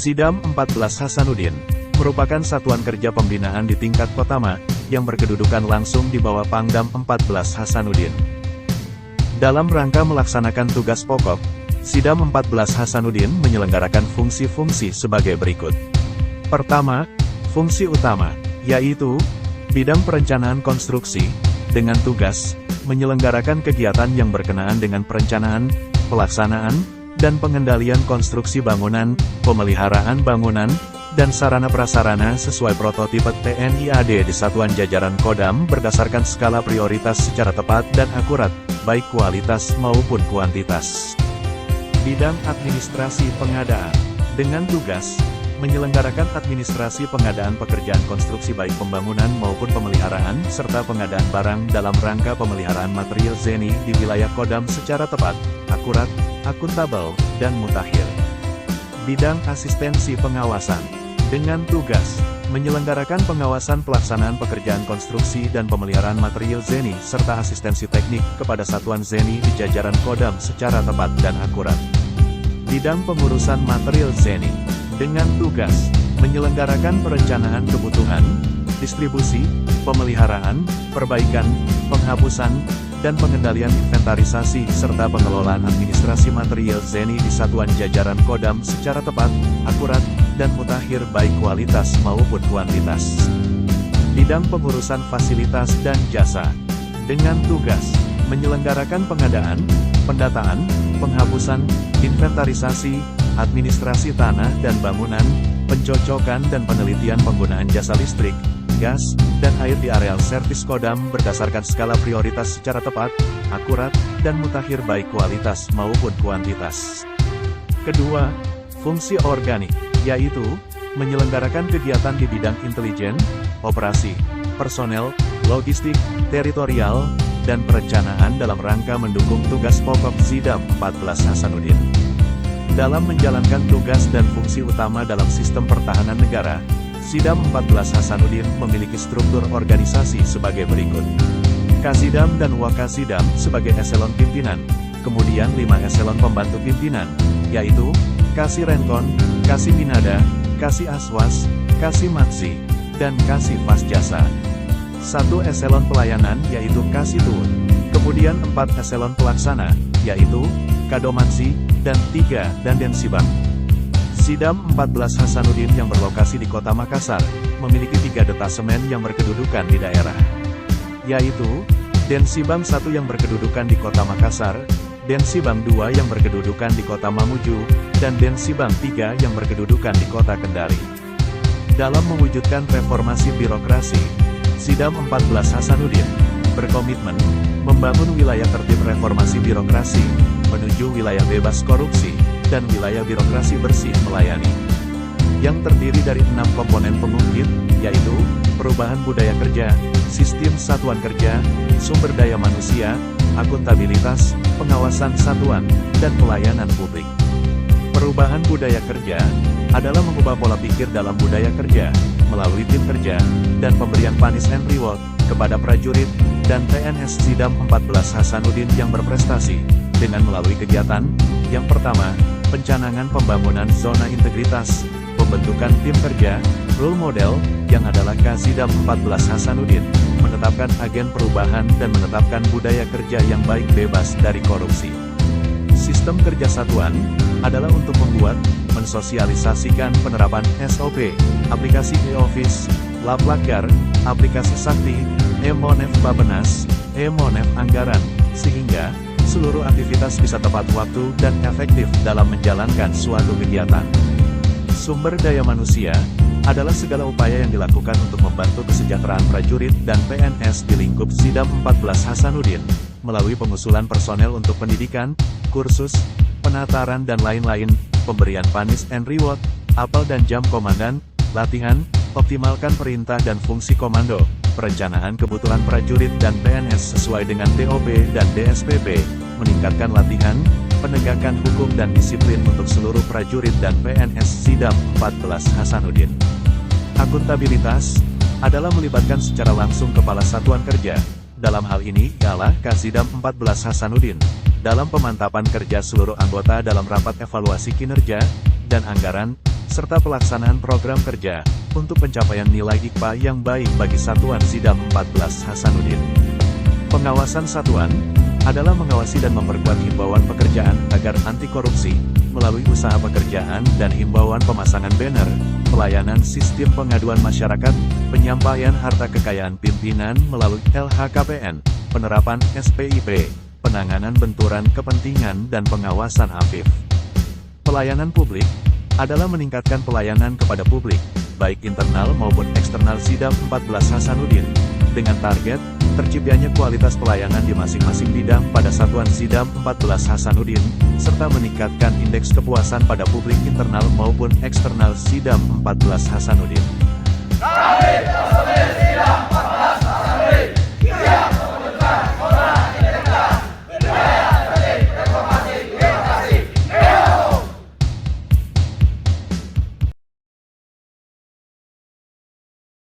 Sidam 14 Hasanuddin merupakan satuan kerja pembinaan di tingkat Kotama, yang berkedudukan langsung di bawah Pangdam 14 Hasanuddin. Dalam rangka melaksanakan tugas pokok, Sidam 14 Hasanuddin menyelenggarakan fungsi-fungsi sebagai berikut. Pertama, fungsi utama, yaitu bidang perencanaan konstruksi, dengan tugas menyelenggarakan kegiatan yang berkenaan dengan perencanaan, pelaksanaan, dan pengendalian konstruksi bangunan, pemeliharaan bangunan, dan sarana prasarana sesuai prototipe TNI AD di satuan jajaran Kodam berdasarkan skala prioritas secara tepat dan akurat, baik kualitas maupun kuantitas. Bidang administrasi pengadaan, dengan tugas menyelenggarakan administrasi pengadaan pekerjaan konstruksi baik pembangunan maupun pemeliharaan, serta pengadaan barang dalam rangka pemeliharaan material ZENI di wilayah Kodam secara tepat, akurat, akuntabel, dan mutakhir. Bidang asistensi pengawasan, dengan tugas menyelenggarakan pengawasan pelaksanaan pekerjaan konstruksi dan pemeliharaan material ZENI serta asistensi teknik kepada satuan ZENI di jajaran Kodam secara tepat dan akurat. Bidang pengurusan material ZENI, dengan tugas menyelenggarakan perencanaan kebutuhan, distribusi, pemeliharaan, perbaikan, penghapusan, dan pengendalian inventarisasi serta pengelolaan administrasi material ZENI di satuan jajaran Kodam secara tepat, akurat, dan mutakhir baik kualitas maupun kuantitas. Bidang pengurusan fasilitas dan jasa, dengan tugas menyelenggarakan pengadaan, pendataan, penghapusan, inventarisasi, administrasi tanah dan bangunan, pencocokan dan penelitian penggunaan jasa listrik, gas, dan air di areal servis Kodam berdasarkan skala prioritas secara tepat, akurat, dan mutakhir baik kualitas maupun kuantitas. Kedua, fungsi organik, yaitu menyelenggarakan kegiatan di bidang intelijen, operasi, personel, logistik, teritorial, dan perencanaan dalam rangka mendukung tugas pokok Sidam 14 Hasanuddin. Dalam menjalankan tugas dan fungsi utama dalam sistem pertahanan negara, Sidam 14 Hasanuddin memiliki struktur organisasi sebagai berikut. Kasidam dan Wakasidam sebagai eselon pimpinan, kemudian 5 eselon pembantu pimpinan, yaitu Kasirenkon, Kasiminada, Kasiaswas, Kasimatsi, dan Kasifasjasa. 1 eselon pelayanan yaitu Kasitun, kemudian 4 eselon pelaksana, yaitu Kadomansi, dan 3 Densibang. Sidam 14 Hasanuddin yang berlokasi di Kota Makassar, memiliki 3 detasemen yang berkedudukan di daerah, yaitu Densibang 1 yang berkedudukan di Kota Makassar, Densibang 2 yang berkedudukan di Kota Mamuju, dan Densibang 3 yang berkedudukan di Kota Kendari. Dalam mewujudkan reformasi birokrasi, Sidam 14 Hasanuddin berkomitmen membangun wilayah tertib reformasi birokrasi, menuju wilayah bebas korupsi, dan wilayah birokrasi bersih melayani. Yang terdiri dari 6 komponen pengungkit, yaitu perubahan budaya kerja, sistem satuan kerja, sumber daya manusia, akuntabilitas, pengawasan satuan, dan pelayanan publik. Perubahan budaya kerja adalah mengubah pola pikir dalam budaya kerja, melalui tim kerja, dan pemberian panis and reward kepada prajurit dan PNS Sidam 14 Hasanuddin yang berprestasi, dengan melalui kegiatan, yang pertama, pencanangan pembangunan zona integritas, pembentukan tim kerja, role model, yang adalah Kasidam 14 Hasanuddin, menetapkan agen perubahan dan menetapkan budaya kerja yang baik bebas dari korupsi. Sistem kerja satuan adalah untuk membuat, mensosialisasikan penerapan SOP, aplikasi e-office, Laplakar, aplikasi Sakti, e-Monef Bapenas, e-Monef Anggaran, sehingga seluruh aktivitas bisa tepat waktu dan efektif dalam menjalankan suatu kegiatan. Sumber daya manusia adalah segala upaya yang dilakukan untuk membantu kesejahteraan prajurit dan PNS di lingkup Sidam 14 Hasanuddin, melalui pengusulan personel untuk pendidikan, kursus, penataran dan lain-lain, pemberian panis and reward, apel dan jam komandan, latihan, optimalkan perintah dan fungsi komando, perencanaan kebutuhan prajurit dan PNS sesuai dengan TOP dan DSPP, meningkatkan latihan, penegakan hukum dan disiplin untuk seluruh prajurit dan PNS Sidam 14 Hasanuddin. Akuntabilitas adalah melibatkan secara langsung Kepala Satuan Kerja, dalam hal ini ialah Kasidam 14 Hasanuddin, dalam pemantapan kerja seluruh anggota dalam rapat evaluasi kinerja dan anggaran, serta pelaksanaan program kerja untuk pencapaian nilai IKPA yang baik bagi Satuan Sidam 14 Hasanuddin. Pengawasan satuan adalah mengawasi dan memperkuat himbauan pekerjaan agar anti korupsi melalui usaha pekerjaan dan himbauan pemasangan banner, pelayanan sistem pengaduan masyarakat, penyampaian harta kekayaan pimpinan melalui LHKPN, penerapan SPIP, penanganan benturan kepentingan dan pengawasan AFIF. Pelayanan publik adalah meningkatkan pelayanan kepada publik, baik internal maupun eksternal Sidam 14 Hasanuddin, dengan target terciptanya kualitas pelayanan di masing-masing bidang pada Satuan Sidam 14 Hasanuddin, serta meningkatkan indeks kepuasan pada publik internal maupun eksternal Sidam 14 Hasanuddin. Kami personil Sidam